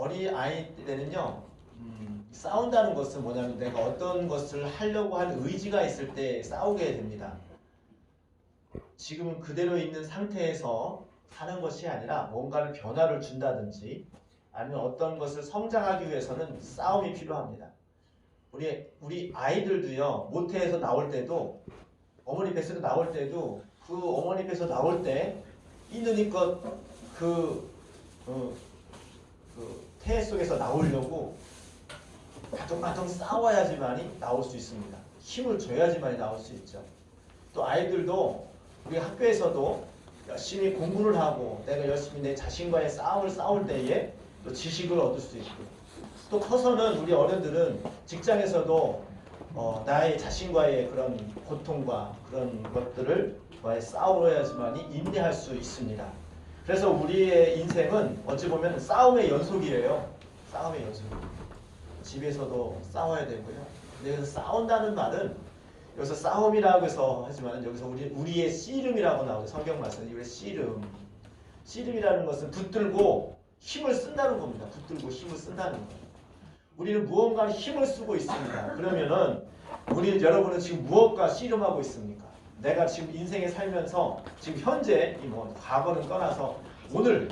어린 아이 때는요, 싸운다는 것은 뭐냐면 내가 어떤 것을 하려고 하는 의지가 있을 때 싸우게 됩니다. 지금은 그대로 있는 상태에서 사는 것이 아니라 뭔가를 변화를 준다든지 아니면 어떤 것을 성장하기 위해서는 싸움이 필요합니다. 우리 아이들도요, 모태에서 나올 때도 어머니 뱃속에서 나올 때도 그 어머니 뱃에서 나올 때 이누님껏 태 속에서 나오려고 바둥바둥 싸워야지만이 나올 수 있습니다. 힘을 줘야지만이 나올 수 있죠. 또 아이들도 우리 학교에서도 열심히 공부를 하고 내가 열심히 내 자신과의 싸움을 싸울 때에 또 지식을 얻을 수 있고, 또 커서는 우리 어른들은 직장에서도 나의 자신과의 그런 고통과 그런 것들을 싸워야지만이 인내할 수 있습니다. 그래서 우리의 인생은 어찌 보면 싸움의 연속이에요. 싸움의 연속. 집에서도 싸워야 되고요. 근데 여기서 싸운다는 말은 여기서 싸움이라고 해서 하지만 여기서 우리의 씨름이라고 나오죠. 성경 말씀에 우리의 씨름. 씨름이라는 것은 붙들고 힘을 쓴다는 겁니다. 붙들고 힘을 쓴다는 거예요. 우리는 무언가 힘을 쓰고 있습니다. 그러면은 여러분은 지금 무엇과 씨름하고 있습니까? 내가 지금 인생에 살면서 지금 현재 과거는 떠나서 오늘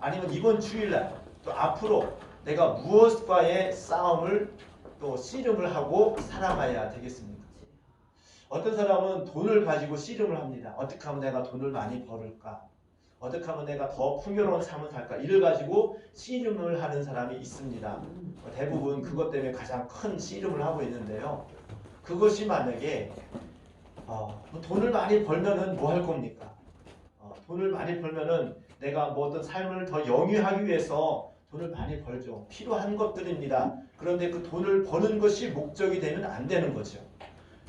아니면 이번 주일날 또 앞으로 내가 무엇과의 싸움을 또 씨름을 하고 살아가야 되겠습니까? 어떤 사람은 돈을 가지고 씨름을 합니다. 어떻게 하면 내가 돈을 많이 벌을까? 어떻게 하면 내가 더 풍요로운 삶을 살까? 이를 가지고 씨름을 하는 사람이 있습니다. 대부분 그것 때문에 가장 큰 씨름을 하고 있는데요. 그것이 만약에 돈을 많이 벌면은 뭐 할 겁니까? 돈을 많이 벌면은 내가 뭐 어떤 삶을 더 영위하기 위해서 돈을 많이 벌죠. 필요한 것들입니다. 그런데 그 돈을 버는 것이 목적이 되면 안 되는 거죠.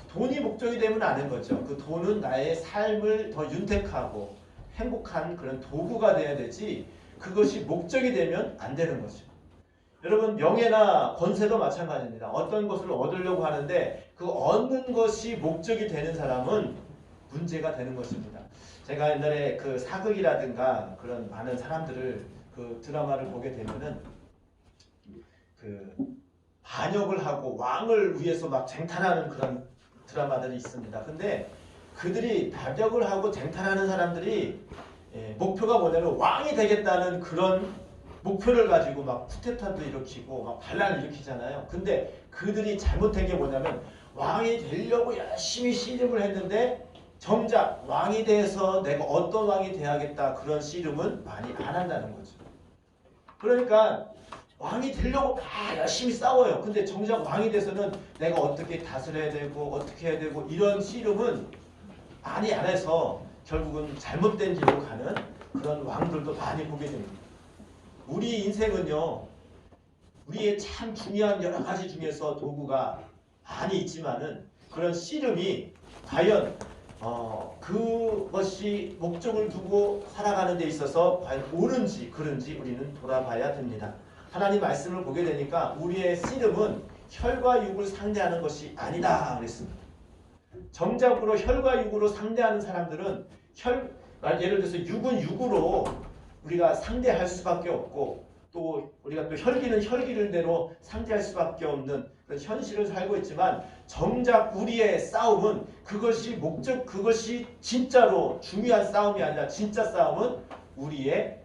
돈이 목적이 되면 안 되는 거죠. 그 돈은 나의 삶을 더 윤택하고 행복한 그런 도구가 돼야 되지, 그것이 목적이 되면 안 되는 거죠. 여러분, 명예나 권세도 마찬가지입니다. 어떤 것을 얻으려고 하는데 그 얻는 것이 목적이 되는 사람은 문제가 되는 것입니다. 제가 옛날에 그 사극이라든가 그런 많은 사람들을 그 드라마를 보게 되면은 그 반역을 하고 왕을 위해서 막 쟁탈하는 그런 드라마들이 있습니다. 근데 그들이 반역을 하고 쟁탈하는 사람들이 목표가 뭐냐면 왕이 되겠다는 그런 목표를 가지고 막 쿠데타도 일으키고 막 반란을 일으키잖아요. 근데 그들이 잘못된 게 뭐냐면 왕이 되려고 열심히 씨름을 했는데 정작 왕이 돼서 내가 어떤 왕이 돼야겠다 그런 씨름은 많이 안 한다는 거죠. 그러니까 왕이 되려고 다 열심히 싸워요. 근데 정작 왕이 돼서는 내가 어떻게 다스려야 되고 어떻게 해야 되고 이런 씨름은 많이 안 해서 결국은 잘못된 길로 가는 그런 왕들도 많이 보게 됩니다. 우리 인생은요, 우리의 참 중요한 여러 가지 중에서 도구가 많이 있지만은 그런 씨름이 과연 그것이 목적을 두고 살아가는 데 있어서 과연 옳은지 그른지 우리는 돌아봐야 됩니다. 하나님 말씀을 보게 되니까 우리의 씨름은 혈과 육을 상대하는 것이 아니다 그랬습니다. 정작으로 혈과 육으로 상대하는 사람들은 예를 들어서 육은 육으로 우리가 상대할 수밖에 없고, 또 우리가 또 혈기는 혈기를대로 상대할 수밖에 없는 그런 현실을 살고 있지만, 정작 우리의 싸움은 그것이 진짜로 중요한 싸움이 아니라 진짜 싸움은 우리의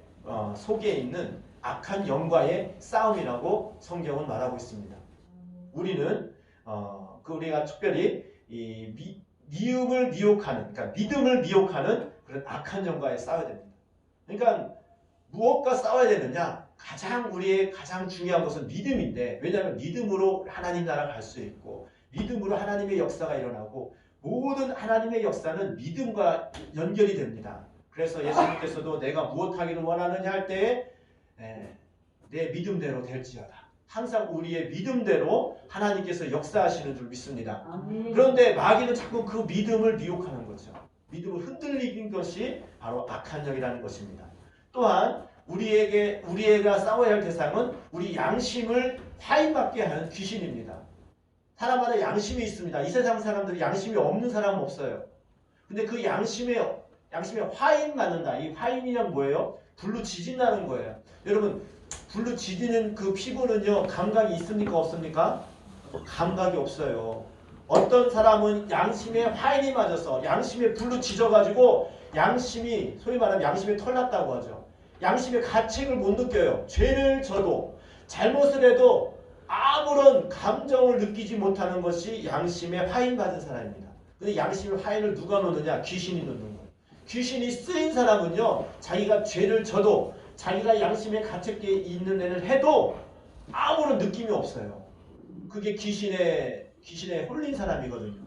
속에 있는 악한 영과의 싸움이라고 성경은 말하고 있습니다. 우리는 우리가 특별히 이 미움을 미혹하는, 그러니까 믿음을 미혹하는 그런 악한 영과에 싸워야 됩니다. 그러니까 무엇과 싸워야 되느냐? 우리의 가장 중요한 것은 믿음인데, 왜냐하면 믿음으로 하나님 나라 갈 수 있고 믿음으로 하나님의 역사가 일어나고 모든 하나님의 역사는 믿음과 연결이 됩니다. 그래서 예수님께서도 내가 무엇 하기를 원하느냐 할 때에 내 믿음대로 될지어다. 항상 우리의 믿음대로 하나님께서 역사하시는 줄 믿습니다. 그런데 마귀는 자꾸 그 믿음을 미혹하는 거죠. 믿음을 흔들리는 것이 바로 악한 영이라는 것입니다. 또한 우리가 싸워야 할 대상은 우리 양심을 화인받게 하는 귀신입니다. 사람마다 양심이 있습니다. 이 세상 사람들이 양심이 없는 사람은 없어요. 근데 그 양심에 화인 맞는다. 이 화인이란 뭐예요? 불로 지진다는 거예요. 여러분, 불로 지지는 그 피부는요 감각이 있습니까 없습니까? 감각이 없어요. 어떤 사람은 양심에 화인이 맞아서 양심에 불로 지져가지고 양심이 소위 말하면 양심에 털났다고 하죠. 양심의 가책을 못 느껴요. 죄를 져도 잘못을 해도 아무런 감정을 느끼지 못하는 것이 양심에 화인 받은 사람입니다. 근데 양심의 화인을 누가 놓느냐? 귀신이 놓는 거예요. 귀신이 쓰인 사람은요 자기가 죄를 져도 자기가 양심에 가책에 있는 애를 해도 아무런 느낌이 없어요. 그게 귀신에 홀린 사람이거든요.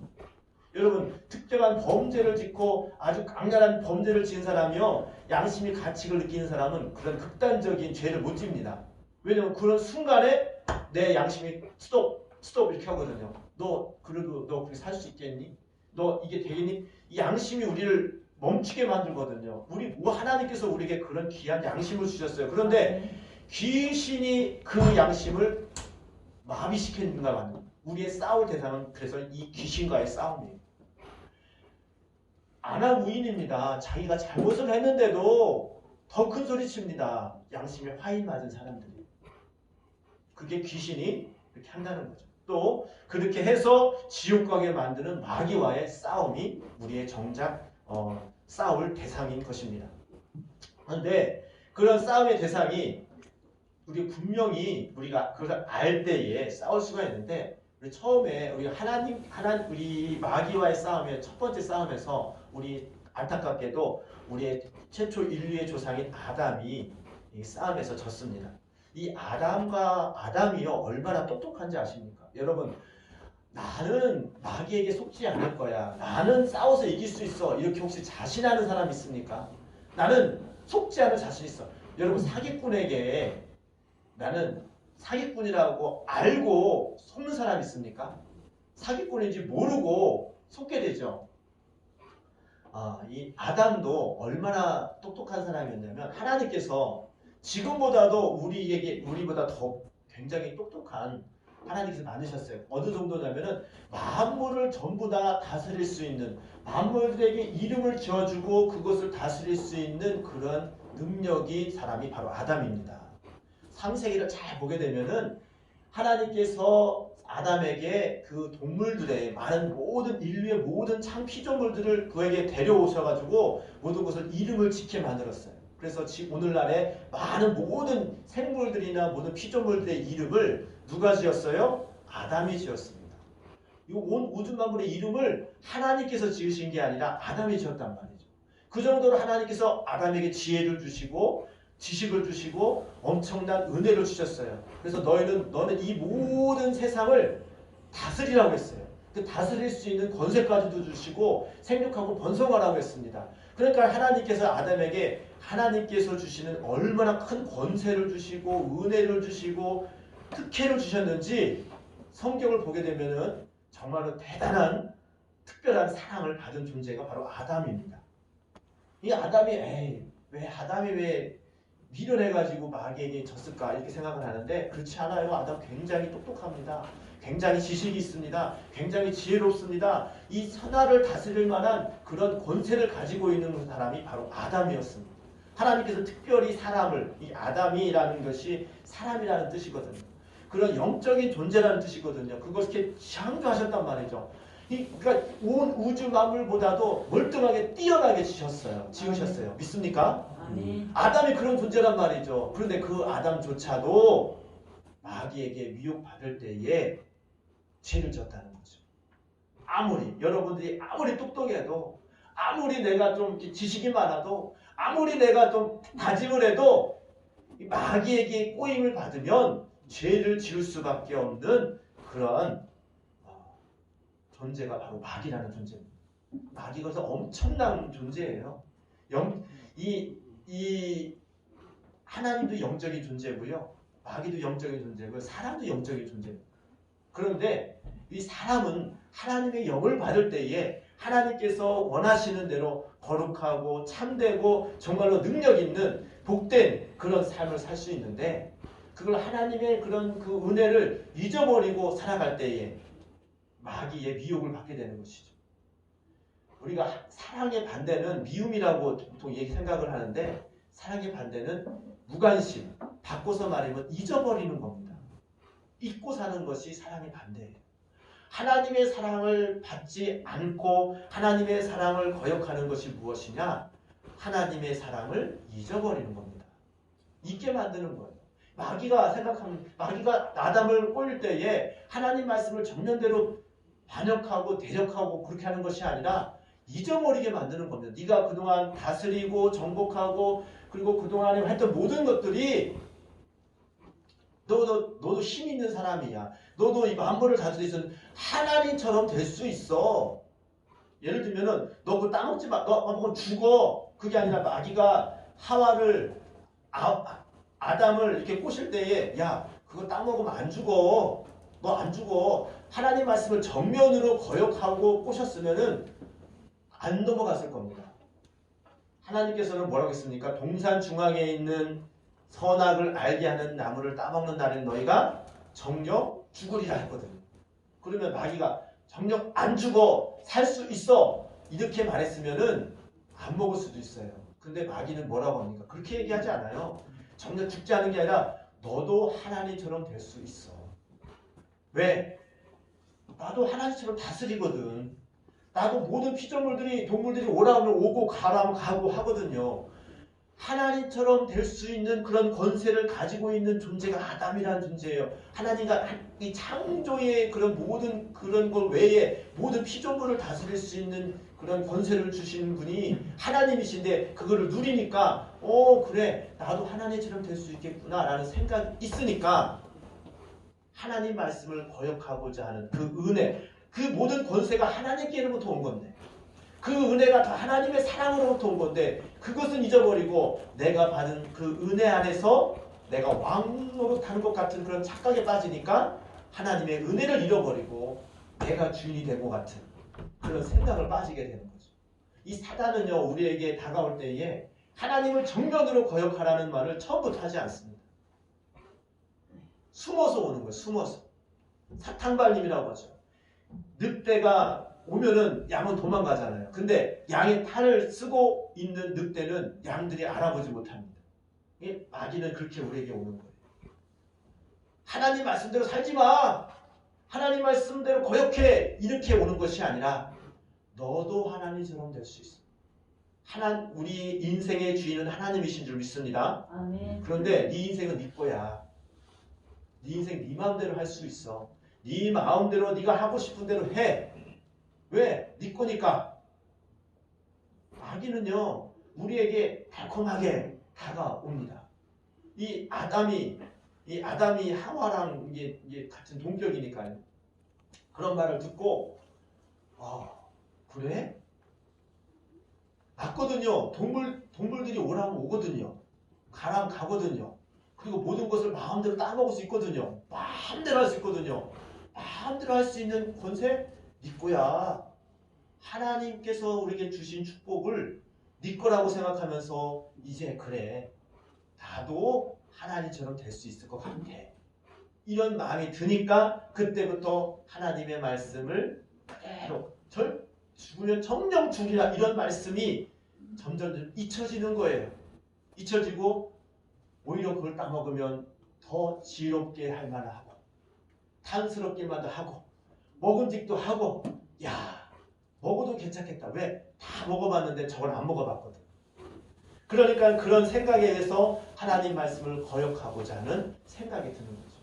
여러분 특별한 범죄를 짓고 아주 강렬한 범죄를 지은 사람이요 양심의 가책을 느끼는 사람은 그런 극단적인 죄를 못 집니다. 왜냐면 그런 순간에 내 양심이 스톱 이렇게 하거든요. 너 그래도 너 그렇게 살 수 있겠니? 너 이게 되겠니? 이 양심이 우리를 멈추게 만들거든요. 하나님께서 우리에게 그런 귀한 양심을 주셨어요. 그런데 귀신이 그 양심을 마비시키는가 만든 우리의 싸울 대상은 그래서 이 귀신과의 싸움이에요. 아나무인입니다. 자기가 잘못을 했는데도 더 큰 소리 칩니다. 양심에 화인 맞은 사람들이. 그게 귀신이 그렇게 한다는 거죠. 또 그렇게 해서 지옥 가게 만드는 마귀와의 싸움이 우리의 정작 싸울 대상인 것입니다. 그런데 그런 싸움의 대상이 우리 분명히 우리가 그걸 알 때에 싸울 수가 있는데 우리 처음에 우리 우리 마귀와의 싸움의 첫 번째 싸움에서 우리 안타깝게도 우리의 최초 인류의 조상인 아담이 이 싸움에서 졌습니다. 이 아담이요 얼마나 똑똑한지 아십니까? 여러분 나는 마귀에게 속지 않을 거야. 나는 싸워서 이길 수 있어. 이렇게 혹시 자신하는 사람 있습니까? 나는 속지 않을 자신 있어. 여러분 사기꾼에게 나는 사기꾼이라고 알고 속는 사람 있습니까? 사기꾼인지 모르고 속게 되죠. 이 아담도 얼마나 똑똑한 사람이었냐면 하나님께서 지금보다도 우리보다 더 굉장히 똑똑한 하나님께서 만드셨어요. 어느 정도냐면은 만물을 전부 다 다스릴 수 있는 만물들에게 이름을 지어주고 그것을 다스릴 수 있는 그런 능력이 사람이 바로 아담입니다. 창세기를 잘 보게 되면은 하나님께서 아담에게 그 동물들의 많은 모든 인류의 모든 창 피조물들을 그에게 데려오셔가지고 모든 것을 이름을 짓게 만들었어요. 그래서 오늘날에 많은 모든 생물들이나 모든 피조물들의 이름을 누가 지었어요? 아담이 지었습니다. 이 온 우주 만물의 이름을 하나님께서 지으신 게 아니라 아담이 지었단 말이죠. 그 정도로 하나님께서 아담에게 지혜를 주시고 지식을 주시고 엄청난 은혜를 주셨어요. 그래서 너는 이 모든 세상을 다스리라고 했어요. 그 다스릴 수 있는 권세까지도 주시고 생육하고 번성하라고 했습니다. 그러니까 하나님께서 아담에게 하나님께서 주시는 얼마나 큰 권세를 주시고 은혜를 주시고 특혜를 주셨는지 성경을 보게 되면은 정말로 대단한 특별한 사랑을 받은 존재가 바로 아담입니다. 이 아담이 왜 미련해가지고 마귀에게 졌을까 이렇게 생각을 하는데 그렇지 않아요. 아담 굉장히 똑똑합니다. 굉장히 지식이 있습니다. 굉장히 지혜롭습니다. 이 선화를 다스릴 만한 그런 권세를 가지고 있는 사람이 바로 아담이었습니다. 하나님께서 특별히 사람을 이 아담이라는 것이 사람이라는 뜻이거든요. 그런 영적인 존재라는 뜻이거든요. 그것을 이렇게 창조하셨단 말이죠. 그러니까 온 우주 만물보다도 멀뚱하게 뛰어나게 지으셨어요. 믿습니까? 아담이 그런 존재란 말이죠. 그런데 그 아담조차도 마귀에게 미혹받을 때에 죄를 졌다는 거죠. 여러분들이 아무리 똑똑해도 아무리 내가 좀 지식이 많아도 아무리 내가 좀 다짐을 해도 마귀에게 꼬임을 받으면 죄를 지을 수밖에 없는 그런 존재가 바로 마귀라는 존재입니다. 마귀가 엄청난 존재예요. 이 하나님도 영적인 존재고요. 마귀도 영적인 존재고요. 사람도 영적인 존재입니다. 그런데 이 사람은 하나님의 영을 받을 때에 하나님께서 원하시는 대로 거룩하고 참되고 정말로 능력 있는 복된 그런 삶을 살 수 있는데 그걸 하나님의 그런 그 은혜를 잊어버리고 살아갈 때에 마귀의 미혹을 받게 되는 것이죠. 우리가 사랑의 반대는 미움이라고 보통 생각을 하는데 사랑의 반대는 무관심, 바꿔서 말하면 잊어버리는 겁니다. 잊고 사는 것이 사랑의 반대예요. 하나님의 사랑을 받지 않고 하나님의 사랑을 거역하는 것이 무엇이냐? 하나님의 사랑을 잊어버리는 겁니다. 잊게 만드는 거예요. 마귀가 아담을 꼬일 때에 하나님 말씀을 정면대로 반역하고 대적하고 그렇게 하는 것이 아니라 잊어버리게 만드는 겁니다. 네가 그동안 다스리고 정복하고 그리고 그동안에 했던 모든 것들이 너도 힘 있는 사람이야. 너도 이 만물을 다스릴 수 있는 하나님처럼 될 수 있어. 예를 들면은 너 그거 따먹지 마. 너 먹으면 죽어. 그게 아니라 마귀가 하와를 아담을 이렇게 꼬실 때에 야 그거 따먹으면 안 죽어. 너 안 죽어. 하나님 말씀을 정면으로 거역하고 꼬셨으면은 안 넘어갔을 겁니다. 하나님께서는 뭐라고 했습니까? 동산 중앙에 있는 선악을 알게 하는 나무를 따먹는 날엔 너희가 정녕 죽으리라 했거든요. 그러면 마귀가 정녕 안 죽어 살 수 있어 이렇게 말했으면은 안 먹을 수도 있어요. 근데 마귀는 뭐라고 합니까? 그렇게 얘기하지 않아요. 정녕 죽지 않은 게 아니라 너도 하나님처럼 될 수 있어. 왜? 나도 하나님처럼 다스리거든. 나도 모든 피조물들이 동물들이 오라 하면 오고 가라 하면 가고 하거든요. 하나님처럼 될 수 있는 그런 권세를 가지고 있는 존재가 아담이라는 존재예요. 하나님과 이 창조의 그런 모든 그런 것 외에 모든 피조물을 다스릴 수 있는 그런 권세를 주시는 분이 하나님이신데 그거를 누리니까 그래 나도 하나님처럼 될 수 있겠구나 라는 생각이 있으니까 하나님 말씀을 거역하고자 하는 그 은혜, 그 모든 권세가 하나님께로부터 온 건데 그 은혜가 다 하나님의 사랑으로부터 온 건데 그것은 잊어버리고 내가 받은 그 은혜 안에서 내가 왕노릇하는 것 같은 그런 착각에 빠지니까 하나님의 은혜를 잃어버리고 내가 주인이 된 것 같은 그런 생각을 빠지게 되는 거죠. 이 사단은요 우리에게 다가올 때에 하나님을 정면으로 거역하라는 말을 처음부터 하지 않습니다. 숨어서 오는 거예요. 숨어서. 사탕발림이라고 하죠. 늑대가 오면은 양은 도망가잖아요. 근데 양의 탈을 쓰고 있는 늑대는 양들이 알아보지 못합니다. 마귀는 그렇게 우리에게 오는 거예요. 하나님 말씀대로 살지 마. 하나님 말씀대로 거역해. 이렇게 오는 것이 아니라 너도 하나님처럼 될 수 있어. 우리 인생의 주인은 하나님이신 줄 믿습니다. 아멘. 그런데 네 인생은 네 거야. 네 인생 네 마음대로 할 수 있어. 네 마음대로 네가 하고 싶은 대로 해. 왜? 네 거니까. 마귀는요 우리에게 달콤하게 다가옵니다. 이 아담이 하와랑 이게 같은 동격이니까요. 그런 말을 듣고 그래? 맞거든요. 동물들이 오라면 오거든요. 가라면 가거든요. 그리고 모든 것을 마음대로 따먹을 수 있거든요. 마음대로 할 수 있거든요. 마음대로 할 수 있는 권세 네 거야. 하나님께서 우리에게 주신 축복을 네 거라고 생각하면서 이제 그래 나도 하나님처럼 될 수 있을 것 같아. 이런 마음이 드니까 그때부터 하나님의 말씀을 그대로 죽으면 정령 죽이라 이런 말씀이 점점 잊혀지는 거예요. 잊혀지고 오히려 그걸 따먹으면 더 지롭게 할 만하고 탐스럽기만 하고 먹음직도 하고 야 먹어도 괜찮겠다. 왜? 다 먹어봤는데 저걸 안 먹어봤거든. 그러니까 그런 생각에 의해서 하나님 말씀을 거역하고자 하는 생각이 드는 거죠.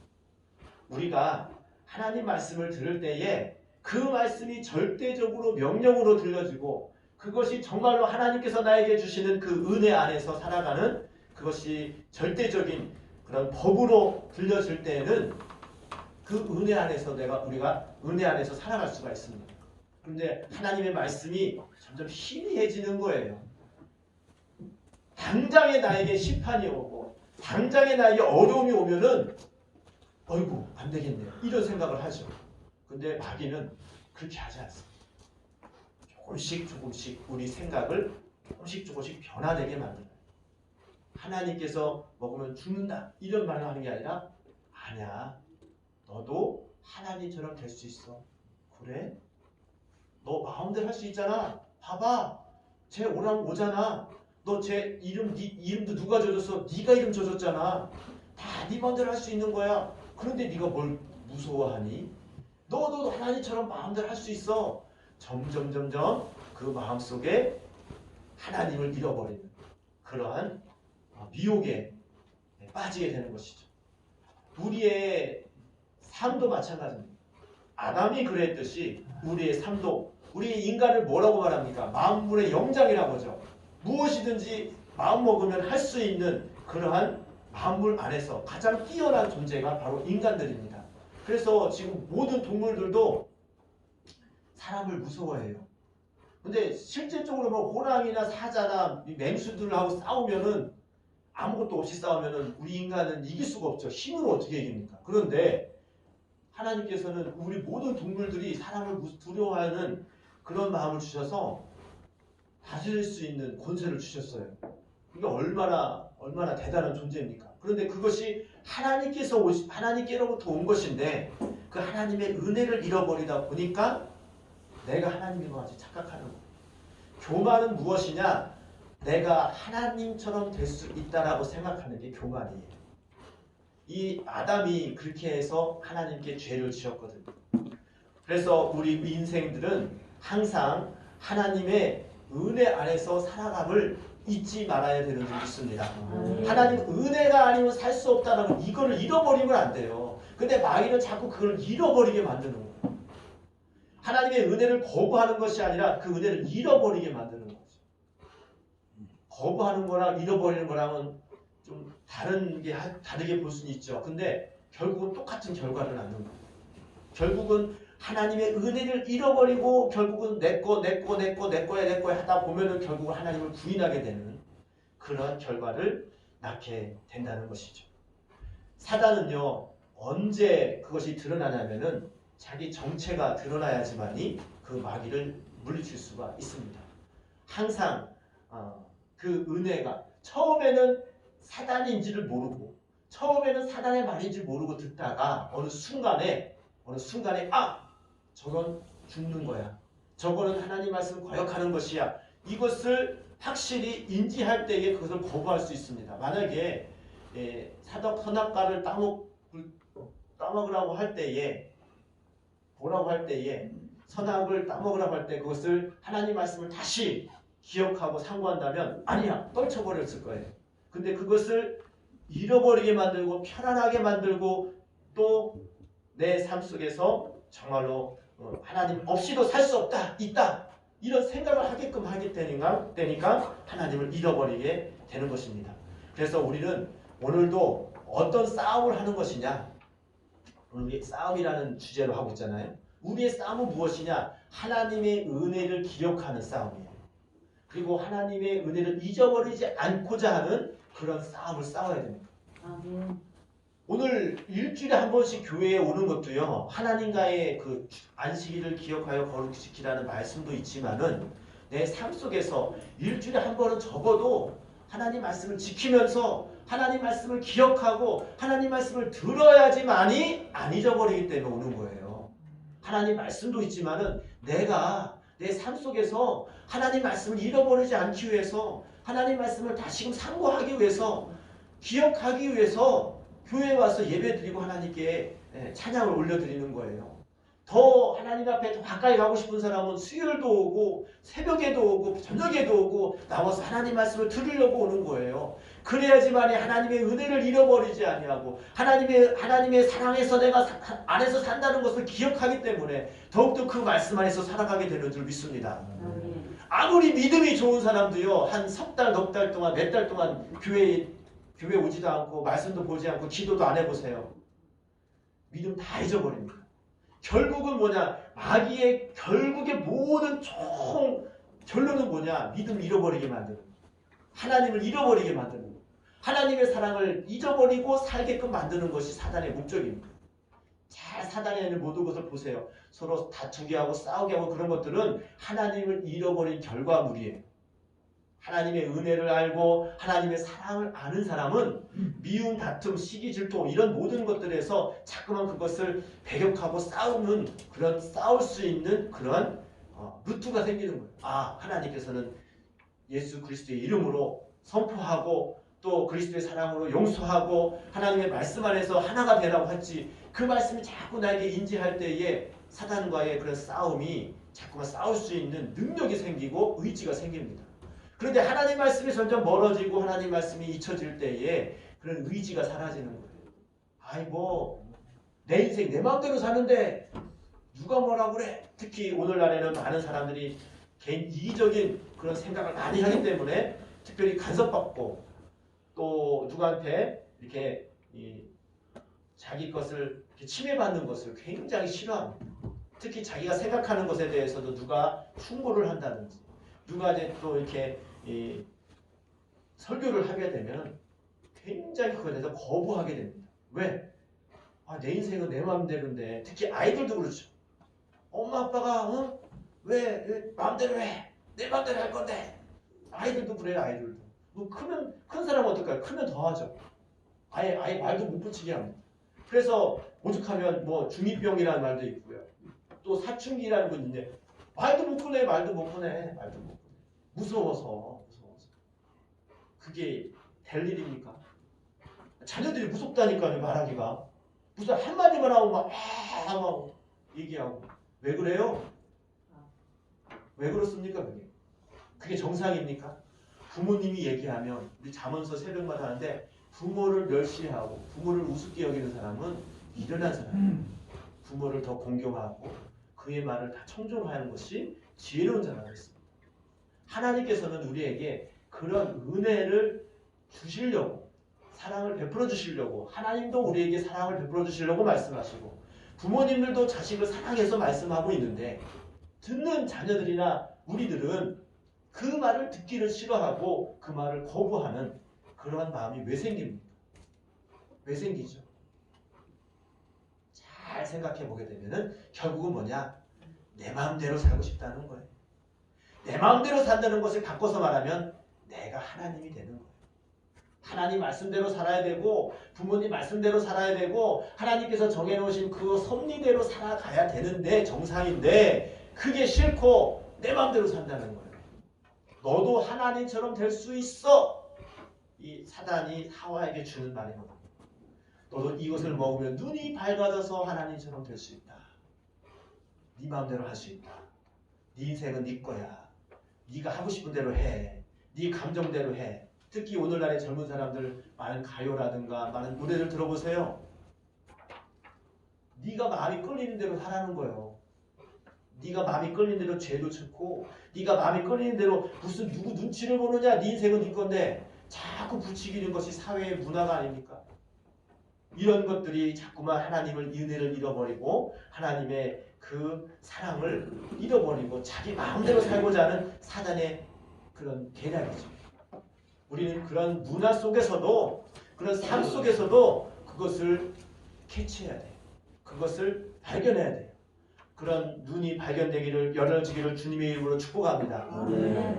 우리가 하나님 말씀을 들을 때에 그 말씀이 절대적으로 명령으로 들려지고 그것이 정말로 하나님께서 나에게 주시는 그 은혜 안에서 살아가는 그것이 절대적인 그런 법으로 들려질 때에는 그 은혜 안에서 우리가 은혜 안에서 살아갈 수가 있습니다. 그런데 하나님의 말씀이 점점 희미해지는 거예요. 당장에 나에게 심판이 오고 당장에 나에게 어려움이 오면은 어이구 안 되겠네요. 이런 생각을 하죠. 근데 마귀는 그렇게 하지 않습니다. 조금씩 우리 생각을 조금씩 변화되게 만들어요. 하나님께서 먹으면 죽는다 이런 말을 하는 게 아니라 아니야. 너도 하나님처럼 될 수 있어. 그래? 너 마음대로 할 수 있잖아. 봐봐. 쟤 오라면 오잖아. 너 쟤 이름도 누가 줘줬어? 네가 이름 줘줬잖아. 다 네 마음대로 할 수 있는 거야. 그런데 네가 뭘 무서워하니? 너도 하나님처럼 마음대로 할 수 있어. 점점 그 마음속에 하나님을 잃어버리는 그러한 미혹에 빠지게 되는 것이죠. 우리의 삶도 마찬가지입니다. 아담이 그랬듯이 우리의 삶도, 우리의 인간을 뭐라고 말합니까? 만물의 영장이라고 하죠. 무엇이든지 마음먹으면 할 수 있는 그러한 만물 안에서 가장 뛰어난 존재가 바로 인간들입니다. 그래서 지금 모든 동물들도 사람을 무서워해요. 근데 실질적으로 뭐 호랑이나 사자나 맹수들하고 싸우면은 아무것도 없이 싸우면은 우리 인간은 이길 수가 없죠. 힘으로 어떻게 이깁니까? 그런데 하나님께서는 우리 모든 동물들이 사람을 두려워하는 그런 마음을 주셔서 다스릴 수 있는 권세를 주셨어요. 이게 얼마나 대단한 존재입니까? 그런데 그것이 하나님께로부터 온 것인데 그 하나님의 은혜를 잃어버리다 보니까 내가 하나님인 것 같이 착각하는 거예요. 교만은 무엇이냐? 내가 하나님처럼 될 수 있다라고 생각하는 게 교만이에요. 이 아담이 그렇게 해서 하나님께 죄를 지었거든요. 그래서 우리 인생들은 항상 하나님의 은혜 안에서 살아감을 잊지 말아야 되는 줄 믿습니다. 하나님 은혜가 아니면 살 수 없다라는 이거를 잃어버리면 안 돼요. 근데 마귀는 자꾸 그걸 잃어버리게 만드는 거예요. 하나님의 은혜를 거부하는 것이 아니라 그 은혜를 잃어버리게 만드는 거죠. 거부하는 거랑 잃어버리는 거랑은 좀 다르게 볼 수는 있죠. 근데 결국은 똑같은 결과를 낳는 거예요. 결국은 하나님의 은혜를 잃어버리고 결국은 내 거야 하다 보면은 결국은 하나님을 부인하게 되는 그런 결과를 낳게 된다는 것이죠. 사단은요, 언제 그것이 드러나냐면은 자기 정체가 드러나야지만이 그 마귀를 물리칠 수가 있습니다. 항상 그 은혜가 처음에는 사단인지를 모르고 처음에는 사단의 말인지 모르고 듣다가 어느 순간에 저건 죽는 거야. 저거는 하나님 말씀을 거역하는 것이야. 이것을 확실히 인지할 때에 그것을 거부할 수 있습니다. 만약에 선악과를 따먹으라고 할 때에 선악을 따먹으라고 할 때 그것을 하나님 말씀을 다시 기억하고 상고한다면 아니야, 떨쳐버렸을 거예요. 근데 그것을 잃어버리게 만들고 편안하게 만들고 또 내 삶 속에서 정말로 하나님 없이도 살 수 있다 이런 생각을 하게끔 하게 되니까 하나님을 잃어버리게 되는 것입니다. 그래서 우리는 오늘도 어떤 싸움을 하는 것이냐, 오늘 싸움이라는 주제로 하고 있잖아요. 우리의 싸움은 무엇이냐? 하나님의 은혜를 기억하는 싸움이에요. 그리고 하나님의 은혜를 잊어버리지 않고자 하는 그런 싸움을 싸워야 됩니다. 아멘. 오늘 일주일에 한 번씩 교회에 오는 것도요, 하나님과의 그 안식일을 기억하여 거룩히 지키라는 말씀도 있지만은 내 삶 속에서 일주일에 한 번은 적어도 하나님 말씀을 지키면서 하나님 말씀을 기억하고 하나님 말씀을 들어야지만이 안 잊어버리기 때문에 오는 거예요. 하나님 말씀도 있지만은 내가 내 삶 속에서 하나님 말씀을 잃어버리지 않기 위해서 하나님 말씀을 다시금 상고하기 위해서 기억하기 위해서 교회에 와서 예배드리고 하나님께 찬양을 올려드리는 거예요. 더 하나님 앞에 더 가까이 가고 싶은 사람은 수요일도 오고 새벽에도 오고 저녁에도 오고 나와서 하나님 말씀을 들으려고 오는 거예요. 그래야지만이 하나님의 은혜를 잃어버리지 아니하고 하나님의 사랑에서 내가 안에서 산다는 것을 기억하기 때문에 더욱더 그 말씀 안에서 살아가게 되는 줄 믿습니다. 아무리 믿음이 좋은 사람도요, 한 석 달, 넉 달 동안, 몇 달 동안 교회 오지도 않고 말씀도 보지 않고 기도도 안 해보세요. 믿음 다 잊어버립니다. 결국은 뭐냐? 마귀의 결국의 모든 총 결론은 뭐냐? 믿음을 잃어버리게 만드는, 하나님을 잃어버리게 만드는, 하나님의 사랑을 잊어버리고 살게끔 만드는 것이 사단의 목적입니다. 잘 사단에 있는 모든 것을 보세요. 서로 다투게 하고 싸우게 하고 그런 것들은 하나님을 잃어버린 결과물이에요. 하나님의 은혜를 알고 하나님의 사랑을 아는 사람은 미움, 다툼, 시기, 질투 이런 모든 것들에서 자꾸만 그것을 배격하고 싸울 수 있는 그런 루트가 생기는 거예요. 하나님께서는 예수 그리스도의 이름으로 선포하고 또 그리스도의 사랑으로 용서하고 하나님의 말씀 안에서 하나가 되라고 했지 그 말씀이 자꾸 나에게 인지할 때에 사단과의 그런 싸움이 자꾸만 싸울 수 있는 능력이 생기고 의지가 생깁니다. 그런데 하나님 말씀이 점점 멀어지고 하나님 말씀이 잊혀질 때에 그런 의지가 사라지는 거예요. 아이 내 인생 내 마음대로 사는데 누가 뭐라고 그래. 특히 오늘날에는 많은 사람들이 개인 이기적인 그런 생각을 많이 하기 때문에 특별히 간섭받고 또 누구한테 이렇게 자기 것을 이렇게 침해받는 것을 굉장히 싫어합니다. 특히 자기가 생각하는 것에 대해서도 누가 충고를 한다든지 누가 이제 또 이렇게 설교를 하게 되면 굉장히 그것에 대해서 거부하게 됩니다. 왜? 내 인생은 내 마음대로인데 특히 아이들도 그렇죠. 엄마 아빠가 왜 마음대로 해? 내 마음대로 할 건데. 아이들도 그래요. 아이들도. 크면 큰 사람은 어떨까요? 크면 더 하죠. 아예 말도 못 붙이게 합니다. 그래서 오죽하면 중2병이라는 말도 있고요. 또 사춘기라는 건 있는데 말도 못 꺼내. 무서워서. 그게 될 일입니까? 자녀들이 무섭다니까요. 말하기가. 무슨 한마디만 하고 막 얘기하고. 왜 그래요? 왜 그렇습니까? 그게 정상입니까? 부모님이 얘기하면 우리 잠언서 새벽마다 하는데 부모를 멸시하고 부모를 우습게 여기는 사람은 미련한 사람이에요. 부모를 더 공경하고 그의 말을 다 청종하는 것이 지혜로운 자라고 했습니다. 하나님께서는 우리에게 그런 은혜를 주시려고 사랑을 베풀어 주시려고 하나님도 우리에게 사랑을 베풀어 주시려고 말씀하시고 부모님들도 자식을 사랑해서 말씀하고 있는데 듣는 자녀들이나 우리들은 그 말을 듣기를 싫어하고 그 말을 거부하는 그러한 마음이 왜 생깁니까? 왜 생기죠? 잘 생각해 보게 되면은 결국은 뭐냐? 내 마음대로 살고 싶다는 거예요. 내 마음대로 산다는 것을 바꿔서 말하면 내가 하나님이 되는 거예요. 하나님 말씀대로 살아야 되고 부모님 말씀대로 살아야 되고 하나님께서 정해놓으신 그 섭리대로 살아가야 되는데 정상인데 그게 싫고 내 마음대로 산다는 거예요. 너도 하나님처럼 될 수 있어. 이 사단이 하와에게 주는 말입니다. 너도 이것을 먹으면 눈이 밝아져서 하나님처럼 될 수 있다. 네 마음대로 할 수 있다. 네 인생은 네 거야. 네가 하고 싶은 대로 해. 네 감정대로 해. 특히 오늘날의 젊은 사람들 많은 가요라든가 많은 노래를 들어보세요. 네가 마음이 끌리는 대로 하라는 거예요. 네가 마음이 끌리는 대로 죄도 짓고 네가 마음이 끌리는 대로 무슨 누구 눈치를 보느냐. 네 인생은 네 건데 자꾸 부추기는 것이 사회의 문화가 아닙니까? 이런 것들이 자꾸만 하나님을 은혜를 잃어버리고 하나님의 그 사랑을 잃어버리고 자기 마음대로 살고자 하는 사단의 그런 계략이죠. 우리는 그런 문화 속에서도 그런 삶 속에서도 그것을 캐치해야 돼요. 그것을 발견해야 돼요. 그런 눈이 발견되기를 열어지기를 주님의 이름으로 축복합니다.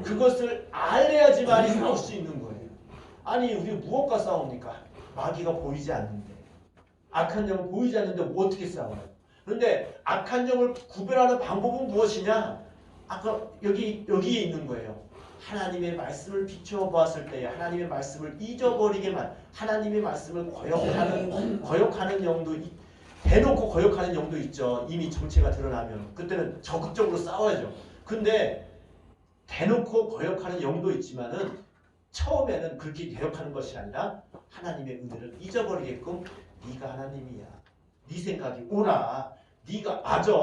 그것을 알아야지만이 싸울 수 있는 거예요. 아니 우리 무엇과 싸웁니까? 마귀가 보이지 않는데 악한 영은 보이지 않는데 뭐 어떻게 싸워요? 그런데 악한 영을 구별하는 방법은 무엇이냐? 아까 여기에 있는 거예요. 하나님의 말씀을 비춰보았을 때 하나님의 말씀을 잊어버리게만 하나님의 말씀을 거역하는 영도 대놓고 거역하는 영도 있죠. 이미 정체가 드러나면 그때는 적극적으로 싸워야죠. 근데 대놓고 거역하는 영도 있지만은 처음에는 그렇게 거역하는 것이 아니라 하나님의 은혜를 잊어버리게끔 네가 하나님이야. 네 생각이 옳아. 네가 맞아.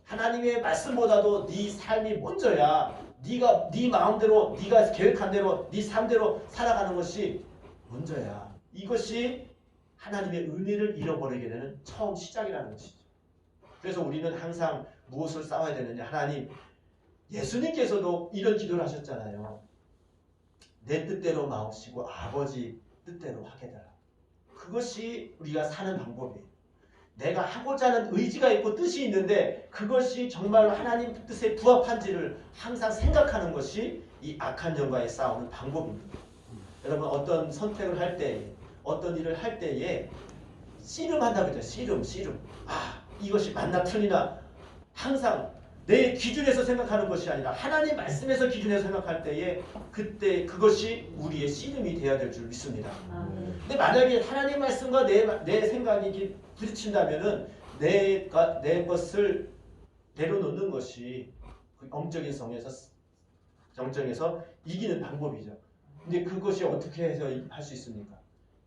하나님의 말씀보다도 네 삶이 먼저야. 네가 네 마음대로 네가 계획한 대로 네 삶대로 살아가는 것이 먼저야. 이것이 하나님의 은혜를 잃어버리게 되는 처음 시작이라는 것이죠. 그래서 우리는 항상 무엇을 싸워야 되느냐. 하나님, 예수님께서도 이런 기도를 하셨잖아요. 내 뜻대로 마옵시고 아버지 뜻대로 하게 되라. 그것이 우리가 사는 방법이에요. 내가 하고자 하는 의지가 있고 뜻이 있는데 그것이 정말 하나님 뜻에 부합한지를 항상 생각하는 것이 이 악한 영과의 싸우는 방법입니다. 여러분 어떤 선택을 할 때 어떤 일을 할 때에 씨름한다고 했죠. 씨름. 이것이 맞나 틀리나 항상 내 기준에서 생각하는 것이 아니라 하나님 말씀에서 기준에서 생각할 때에 그때 그것이 우리의 씨름이 되어야 될 줄 믿습니다. 근데 만약에 하나님 말씀과 내 생각이 부딪힌다면은 내 것을 내려놓는 것이 영적인 정정에서 이기는 방법이죠. 근데 그것이 어떻게 해서 할 수 있습니까?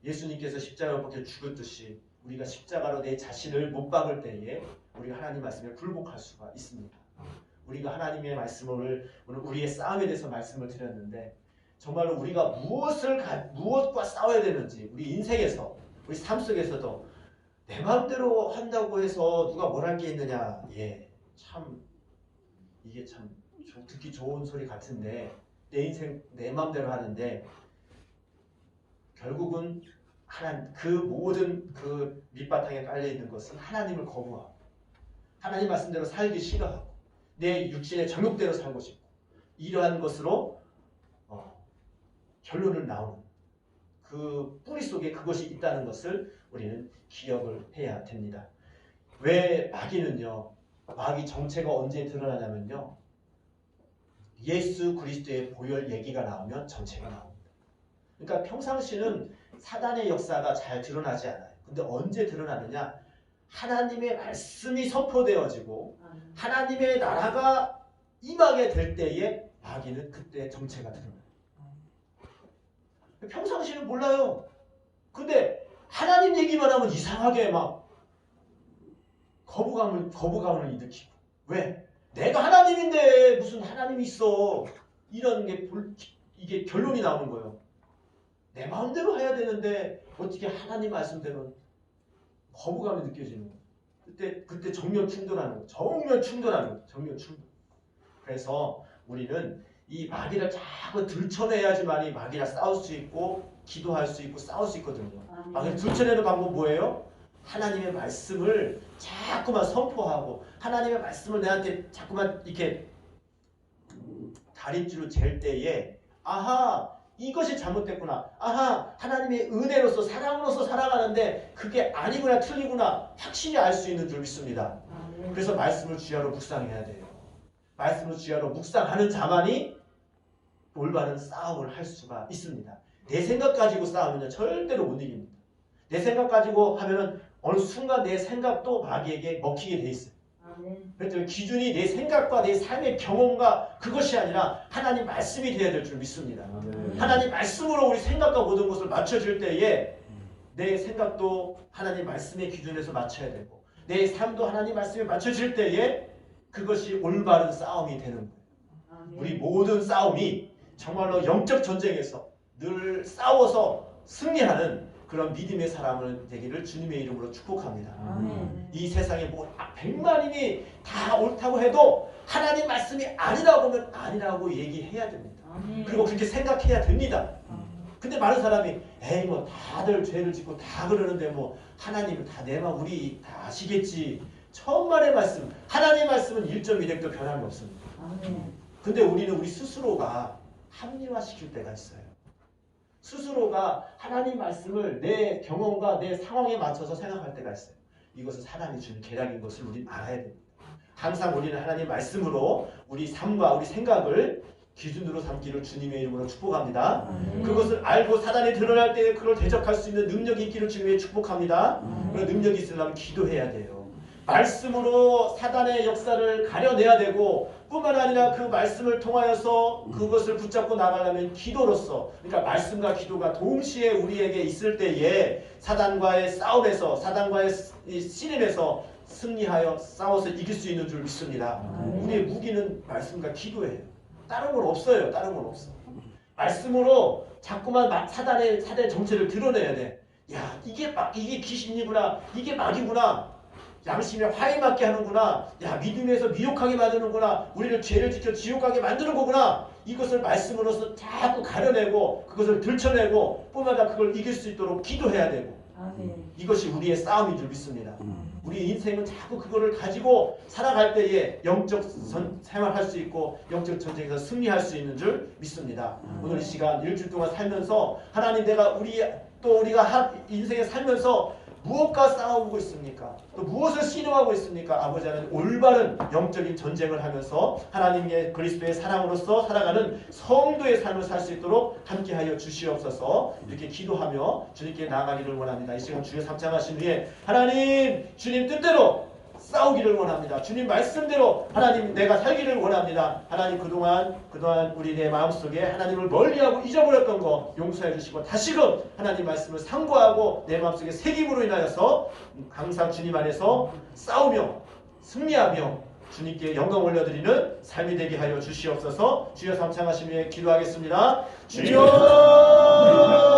예수님께서 십자가를 벗겨 죽었듯이 우리가 십자가로 내 자신을 못 박을 때에 우리가 하나님 말씀에 굴복할 수가 있습니다. 우리가 하나님의 말씀을 오늘 우리의 싸움에 대해서 말씀을 드렸는데 정말로 우리가 무엇과 싸워야 되는지 우리 인생에서 우리 삶 속에서도 내 마음대로 한다고 해서 누가 뭘 할 게 있느냐. 참 이게 참 듣기 좋은 소리 같은데 내 인생 내 마음대로 하는데 결국은 그 모든 그 밑바탕에 깔려 있는 것은 하나님을 거부하고 하나님 말씀대로 살기 싫어하고 내 육신의 정욕대로 살고 싶고 이러한 것으로 결론을 나오는 그 뿌리 속에 그것이 있다는 것을 우리는 기억을 해야 됩니다. 왜 마귀 정체가 언제 드러나냐면요. 예수 그리스도의 보혈 얘기가 나오면 정체가 나옵니다. 그러니까 평상시는 사단의 역사가 잘 드러나지 않아요. 근데 언제 드러나느냐? 하나님의 말씀이 선포되어지고 하나님의 나라가 임하게 될 때에 마귀는 그때 정체가 드러나요. 평상시는 몰라요. 근데 하나님 얘기만 하면 이상하게 막 거부감을 일으키고 왜? 내가 하나님인데 무슨 하나님이 있어. 이런 이게 결론이 나오는 거예요. 내 마음대로 해야 되는데 어떻게 하나님 말씀대로 거부감이 느껴지는 거예요. 그때 정면 충돌하는 거예요. 정면 충돌. 그래서 우리는 이 마귀를 자꾸 들춰내야지만이 마귀랑 싸울 수 있고 기도할 수 있고 싸울 수 있거든요. 마귀를 들춰내는 방법 뭐예요? 하나님의 말씀을 자꾸만 선포하고 하나님의 말씀을 내한테 자꾸만 이렇게 다림줄로 잴 때에 아하 이것이 잘못됐구나. 아하 하나님의 은혜로서 사랑으로서 살아가는데 그게 아니구나 틀리구나 확실히 알 수 있는 줄 믿습니다. 그래서 말씀을 주야로 묵상해야 돼요. 말씀을 주야로 묵상하는 자만이 올바른 싸움을 할 수가 있습니다. 내 생각 가지고 싸우면 절대로 못 이깁니다. 내 생각 가지고 하면은 어느 순간 내 생각도 마귀에게 먹히게 돼 있어요. 그래서 기준이 내 생각과 내 삶의 경험과 그것이 아니라 하나님 말씀이 되어야 될 줄 믿습니다. 하나님 말씀으로 우리 생각과 모든 것을 맞춰줄 때에 내 생각도 하나님 말씀의 기준에서 맞춰야 되고 내 삶도 하나님 말씀에 맞춰질 때에 그것이 올바른 싸움이 되는 거예요. 우리 모든 싸움이 정말로 영적 전쟁에서 늘 싸워서 승리하는 그런 믿음의 사람을 되기를 주님의 이름으로 축복합니다. 이 세상에 뭐 100만인이 다 옳다고 해도 하나님 말씀이 아니라고 하면 아니라고 얘기해야 됩니다. 그리고 그렇게 생각해야 됩니다. 근데 많은 사람이 에이 뭐 다들 죄를 짓고 다 그러는데 뭐 하나님은 다 내 마음 우리 다 아시겠지. 천만의 말씀 하나님의 말씀은 1.1획도 변함이 없습니다. 근데 우리는 우리 스스로가 합리화시킬 때가 있어요. 스스로가 하나님 말씀을 내 경험과 내 상황에 맞춰서 생각할 때가 있어요. 이것은 사람이 주는 계략인 것을 우리 알아야 됩니다. 항상 우리는 하나님 말씀으로 우리 삶과 우리 생각을 기준으로 삼기를 주님의 이름으로 축복합니다. 그것을 알고 사단이 드러날 때 그걸 대적할 수 있는 능력이 있기를 주님의 축복합니다. 그런 능력이 있으려면 기도해야 돼요. 말씀으로 사단의 역사를 가려내야 되고 뿐만 아니라 그 말씀을 통하여서 그것을 붙잡고 나가려면 기도로서 그러니까 말씀과 기도가 동시에 우리에게 있을 때에 사단과의 싸움에서 사단과의 씨름에서 승리하여 싸워서 이길 수 있는 줄 믿습니다. 우리의 무기는 말씀과 기도예요. 다른 건 없어요. 다른 건 없어. 말씀으로 자꾸만 사단의 정체를 드러내야 돼. 야 이게 귀신이구나. 이게 마귀구나. 양심에 화해 맞게 하는구나. 야 믿음에서 미혹하게 만드는구나. 우리를 죄를 지켜 지옥 가게 만드는 거구나. 이것을 말씀으로서 자꾸 가려내고 그것을 들춰내고 뿐만 아니라 그걸 이길 수 있도록 기도해야 되고 이것이 우리의 싸움인 줄 믿습니다. 우리 인생은 자꾸 그거를 가지고 살아갈 때에 영적 생활할 수 있고 영적 전쟁에서 승리할 수 있는 줄 믿습니다. 오늘 이 시간 일주일 동안 살면서 하나님 내가 우리가 인생에 살면서 무엇과 싸우고 있습니까? 또 무엇을 신용하고 있습니까? 아버지 하나님 올바른 영적인 전쟁을 하면서 하나님의 그리스도의 사랑으로서 살아가는 성도의 삶을 살 수 있도록 함께하여 주시옵소서. 이렇게 기도하며 주님께 나아가기를 원합니다. 이 시간 주여 삼창하신 후에 하나님 주님 뜻대로 싸우기를 원합니다. 주님 말씀대로 하나님 내가 살기를 원합니다. 하나님 그동안 우리 내 마음속에 하나님을 멀리하고 잊어버렸던 거 용서해 주시고 다시금 하나님 말씀을 상고하고 내 마음속에 새김으로 인하여서 항상 주님 안에서 싸우며 승리하며 주님께 영광 올려드리는 삶이 되게 하여 주시옵소서. 주여 삼창하시며 기도하겠습니다. 주여